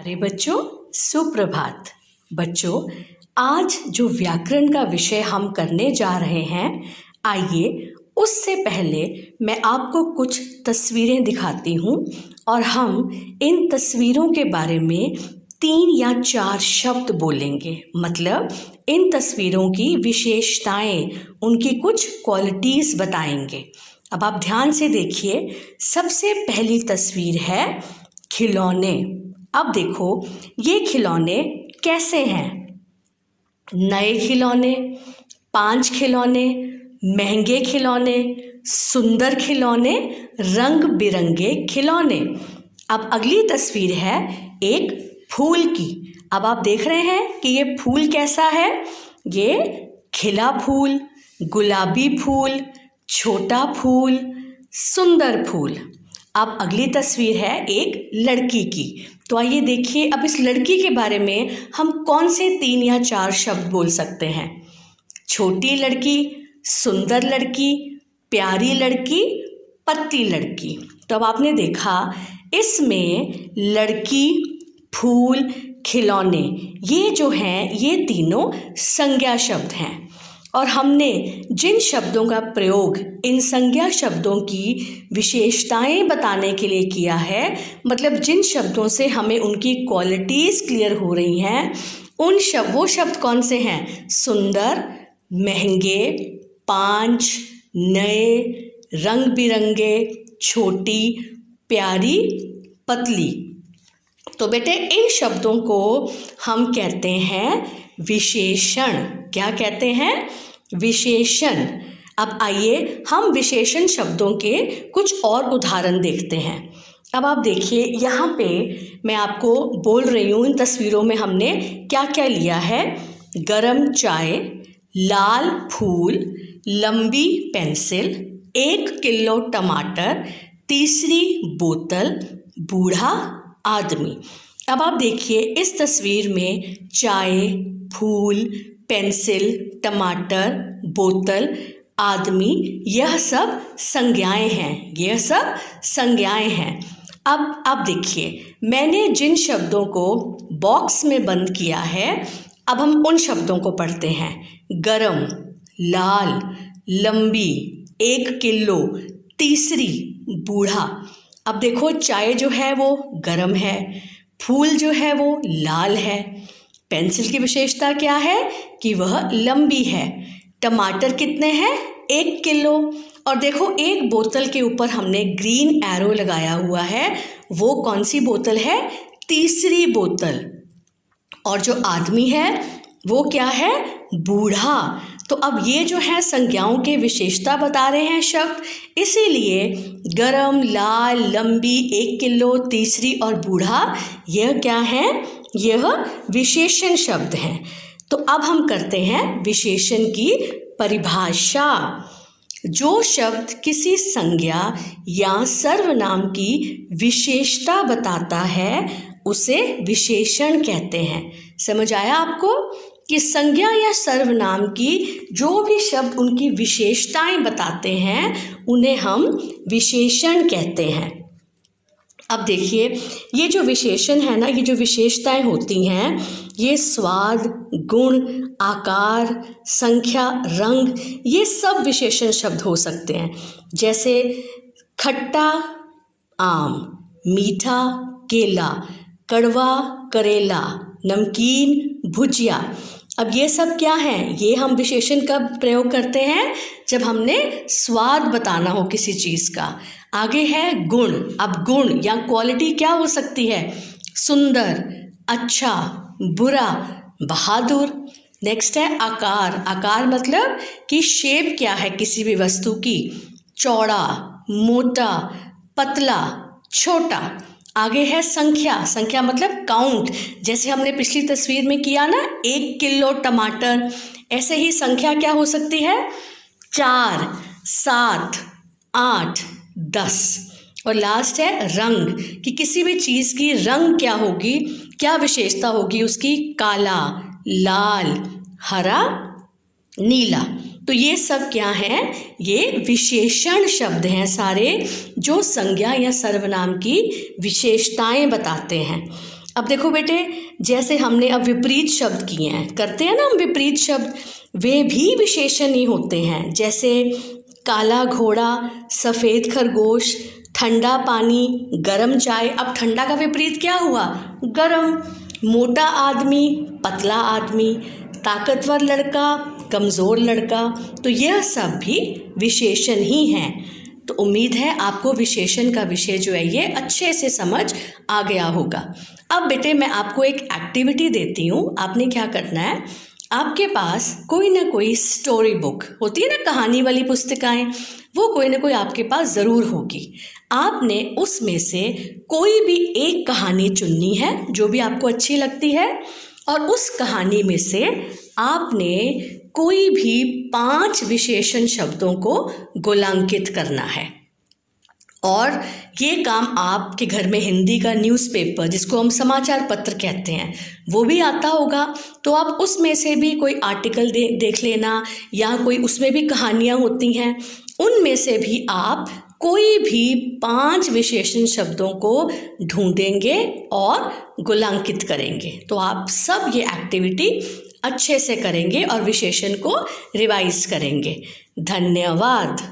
अरे बच्चों, सुप्रभात। बच्चों, आज जो व्याकरण का विषय हम करने जा रहे हैं, आइए उससे पहले मैं आपको कुछ तस्वीरें दिखाती हूँ और हम इन तस्वीरों के बारे में 3 या 4 शब्द बोलेंगे। मतलब इन तस्वीरों की विशेषताएं, उनकी कुछ क्वालिटीज़ बताएंगे। अब आप ध्यान से देखिए। सबसे पहली तस्वीर है खिलौने। अब देखो ये खिलौने कैसे हैं। नए खिलौने, 5 खिलौने, महंगे खिलौने, सुंदर खिलौने, रंग बिरंगे खिलौने। अब अगली तस्वीर है एक फूल की। अब आप देख रहे हैं कि ये फूल कैसा है। ये खिला फूल, गुलाबी फूल, छोटा फूल, सुंदर फूल। अब अगली तस्वीर है एक लड़की की। तो आइए देखिए, अब इस लड़की के बारे में हम कौन से 3 या 4 शब्द बोल सकते हैं। छोटी लड़की, सुंदर लड़की, प्यारी लड़की, पतली लड़की। तो अब आपने देखा इसमें लड़की, फूल, खिलौने, ये जो हैं ये तीनों संज्ञा शब्द हैं। और हमने जिन शब्दों का प्रयोग इन संज्ञा शब्दों की विशेषताएं बताने के लिए किया है, मतलब जिन शब्दों से हमें उनकी क्वालिटीज़ क्लियर हो रही हैं, वो शब्द कौन से हैं? सुंदर, महंगे, 5, नए, रंग बिरंगे, छोटी, प्यारी, पतली। तो बेटे इन शब्दों को हम कहते हैं विशेषण। क्या कहते हैं? विशेषण। अब आइए हम विशेषण शब्दों के कुछ और उदाहरण देखते हैं। अब आप देखिए, यहाँ पे मैं आपको बोल रही हूँ, इन तस्वीरों में हमने क्या क्या लिया है। गरम चाय, लाल फूल, लंबी पेंसिल, 1 किलो टमाटर, तीसरी बोतल, बूढ़ा आदमी। अब आप देखिए इस तस्वीर में चाय, फूल, पेंसिल, टमाटर, बोतल, आदमी, यह सब संज्ञाएं हैं। यह सब संज्ञाएं हैं। अब देखिए, मैंने जिन शब्दों को बॉक्स में बंद किया है, अब हम उन शब्दों को पढ़ते हैं। गरम, लाल, लंबी, 1 किलो, तीसरी, बूढ़ा। अब देखो चाय जो है वो गरम है, फूल जो है वो लाल है, पेंसिल की विशेषता क्या है कि वह लंबी है, टमाटर कितने हैं? 1 किलो। और देखो एक बोतल के ऊपर हमने ग्रीन एरो लगाया हुआ है, वो कौन सी बोतल है? तीसरी बोतल। और जो आदमी है वो क्या है? बूढ़ा। तो अब ये जो है संज्ञाओं के विशेषता बता रहे हैं शब्द, इसीलिए गरम, लाल, लंबी, 1 किलो, तीसरी और बूढ़ा, यह क्या है? यह विशेषण शब्द हैं। तो अब हम करते हैं विशेषण की परिभाषा। जो शब्द किसी संज्ञा या सर्वनाम की विशेषता बताता है उसे विशेषण कहते हैं। समझ आया आपको कि संज्ञा या सर्वनाम की जो भी शब्द उनकी विशेषताएं बताते हैं उन्हें हम विशेषण कहते हैं। अब देखिए, ये जो विशेषण है ना, ये जो विशेषताएं होती हैं, ये स्वाद, गुण, आकार, संख्या, रंग, ये सब विशेषण शब्द हो सकते हैं। जैसे खट्टा आम, मीठा केला, कड़वा करेला, नमकीन भुजिया। अब ये सब क्या हैं? ये हम विशेषण कब प्रयोग करते हैं? जब हमने स्वाद बताना हो किसी चीज़ का। आगे है गुण। अब गुण या क्वालिटी क्या हो सकती है? सुंदर, अच्छा, बुरा, बहादुर। नेक्स्ट है आकार। आकार मतलब कि शेप क्या है किसी भी वस्तु की? चौड़ा, मोटा, पतला, छोटा। आगे है संख्या। संख्या मतलब काउंट। जैसे हमने पिछली तस्वीर में किया ना, 1 किलो टमाटर, ऐसे ही संख्या क्या हो सकती है? 4, 7, 8, 10। और लास्ट है रंग, कि किसी भी चीज़ की रंग क्या होगी, क्या विशेषता होगी उसकी? काला, लाल, हरा, नीला। तो ये सब क्या हैं? ये विशेषण शब्द हैं सारे, जो संज्ञा या सर्वनाम की विशेषताएं बताते हैं। अब देखो बेटे, जैसे हमने अब विपरीत शब्द किए हैं, करते हैं ना हम विपरीत शब्द, वे भी विशेषण ही होते हैं। जैसे काला घोड़ा, सफ़ेद खरगोश, ठंडा पानी, गरम चाय। अब ठंडा का विपरीत क्या हुआ? गरम। मोटा आदमी, पतला आदमी, ताकतवर लड़का, कमज़ोर लड़का। तो यह सब भी विशेषण ही हैं। तो उम्मीद है आपको विशेषण का विषय जो है ये अच्छे से समझ आ गया होगा। अब बेटे मैं आपको एक एक्टिविटी देती हूँ। आपने क्या करना है, आपके पास कोई ना कोई स्टोरी बुक होती है ना, कहानी वाली पुस्तिकाएं, वो कोई ना कोई आपके पास ज़रूर होगी। आपने उसमें से कोई भी एक कहानी चुननी है जो भी आपको अच्छी लगती है, और उस कहानी में से आपने कोई भी 5 विशेषण शब्दों को गोलांकित करना है। और ये काम आपके घर में हिंदी का न्यूज़पेपर, जिसको हम समाचार पत्र कहते हैं, वो भी आता होगा। तो आप उसमें से भी कोई आर्टिकल देख लेना, या कोई उसमें भी कहानियाँ होती हैं, उनमें से भी आप कोई भी 5 विशेषण शब्दों को ढूंढेंगे और गोलांकित करेंगे। तो आप सब ये एक्टिविटी अच्छे से करेंगे और विशेषण को रिवाइज करेंगे। धन्यवाद।